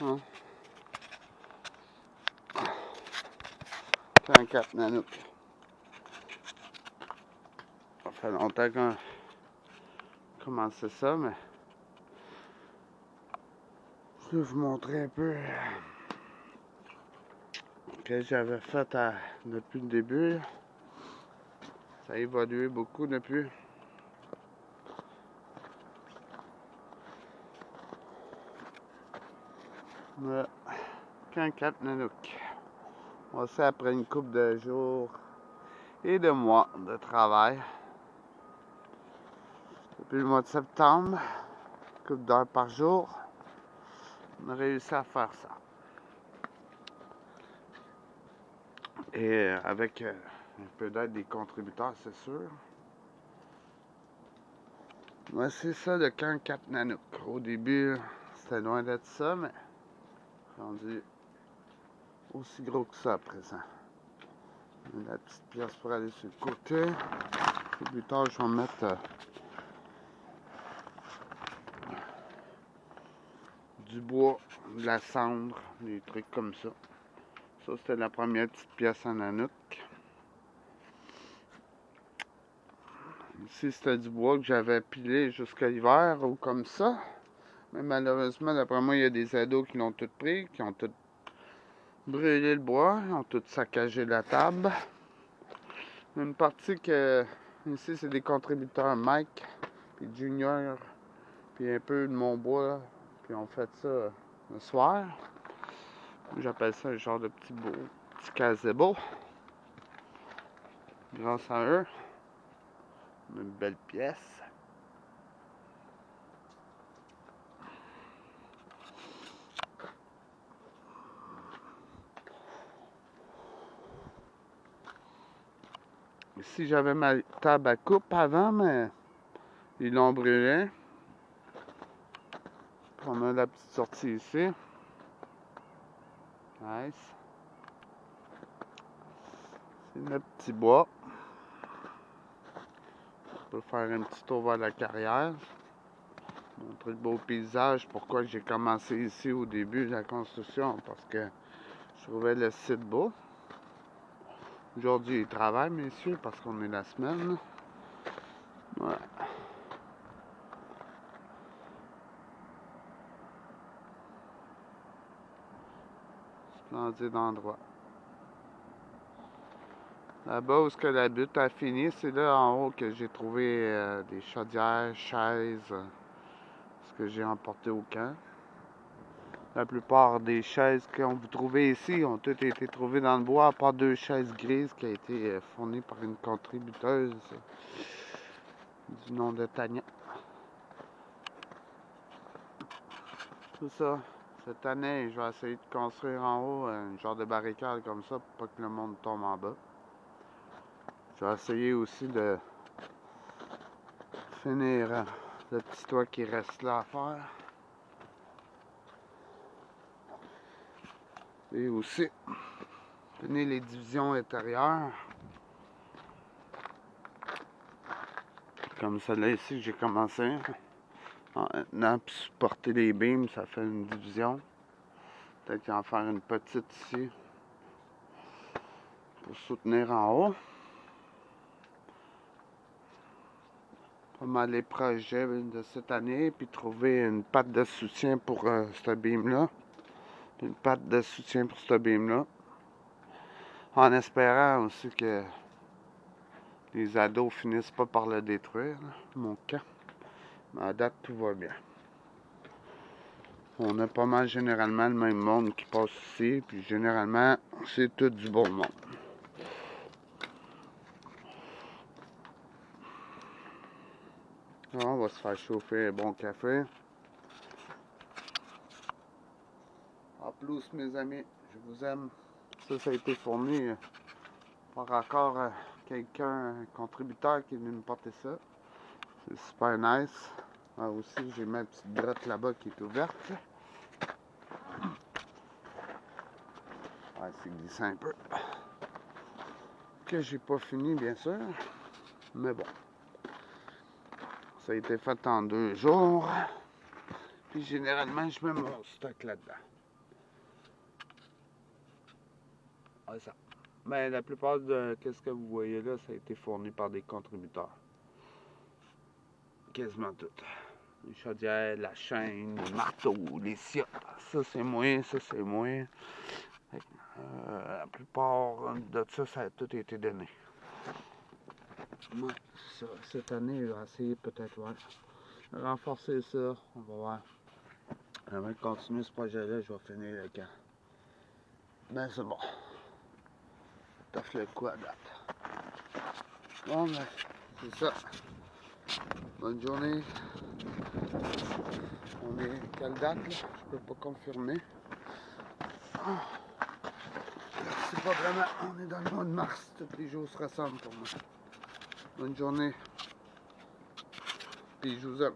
Hein? 44 Nanook. Ça fait longtemps qu'on a commencé ça, mais je vais vous montrer un peu ce que j'avais fait depuis le début. Ça a évolué beaucoup depuis. Le 44 Nanook. On sait après une couple de jours et de mois de travail. Depuis le mois de septembre, une couple d'heures par jour, on a réussi à faire ça. Et avec un peu d'aide des contributeurs, c'est sûr. Moi, c'est ça le 44 Nanook. Au début, c'était loin d'être ça, mais rendu aussi gros que ça à présent. La petite pièce pour aller sur le côté. Et plus tard, je vais mettre du bois, de la cendre, des trucs comme ça. Ça, c'était la première petite pièce en Nanook. Ici, c'était du bois que j'avais pilé jusqu'à l'hiver ou comme ça. Mais malheureusement, d'après moi, il y a des ados qui l'ont tout pris, qui ont tout brûlé le bois, ils ont tout saccagé la table. Une partie que, ici, c'est des contributeurs Mike, puis Junior, puis un peu de mon bois, puis on fait ça le soir. J'appelle ça un genre de petit gazebo. Grâce à eux, une belle pièce. Ici, j'avais ma table à coupe avant, mais ils l'ont brûlé. On a la petite sortie ici. Nice. C'est le petit bois. On peut faire un petit tour vers la carrière. Montrer le beau paysage. Pourquoi j'ai commencé ici au début de la construction? Parce que je trouvais le site beau. Aujourd'hui, ils travaillent, messieurs, parce qu'on est la semaine. Ouais. Splendide endroit. Là-bas où ce que la butte a fini, c'est là en haut que j'ai trouvé des chaudières, chaises, ce que j'ai emporté au camp. La plupart des chaises que vous trouvez ici ont toutes été trouvées dans le bois, à part 2 chaises grises qui ont été fournies par une contributeuse du nom de Tania. Tout ça. Cette année, je vais essayer de construire en haut un genre de barricade comme ça pour pas que le monde tombe en bas. Je vais essayer aussi de finir le petit toit qui reste là à faire. Et aussi, finir les divisions intérieures. Comme celle-là ici, j'ai commencé. Maintenant, pour supporter les beams, ça fait une division. Peut-être en faire une petite ici pour soutenir en haut. Pas mal les projets de cette année, puis trouver une patte de soutien pour ce beam-là. Une patte de soutien pour ce beam-là. En espérant aussi que les ados finissent pas par le détruire, là, mon camp. Mais à date, tout va bien. On a pas mal généralement le même monde qui passe ici, puis généralement, c'est tout du bon monde. On va se faire chauffer un bon café. En plus, mes amis, je vous aime. Ça a été fourni par encore quelqu'un, un contributeur qui est venu me porter ça. C'est super nice. Ah, aussi, j'ai ma petite brotte là-bas qui est ouverte. Ouais, c'est glissant un peu. Que j'ai pas fini, bien sûr. Mais bon. Ça a été fait en 2 jours. Puis généralement, je mets mon stock là-dedans. Ouais, ça. Ben, la plupart de ce que vous voyez là, ça a été fourni par des contributeurs. Quasiment tout. Les chaudières, la chaîne, les marteaux, les scies. Ça, c'est moi, ça, c'est moi. La plupart de ça, ça a tout été donné. Moi, ça, cette année, je vais essayer peut-être, ouais, renforcer ça. On va voir. Avant de continuer ce projet-là, je vais finir le camp. Ben, c'est bon. T'as fait le coup à date. Bon, ben, c'est ça. Bonne journée. On est quelle date, là? Je peux pas confirmer. C'est pas vraiment... On est dans le mois de mars. Tous les jours se ressemblent pour moi. Bonne journée. Puis je vous aime.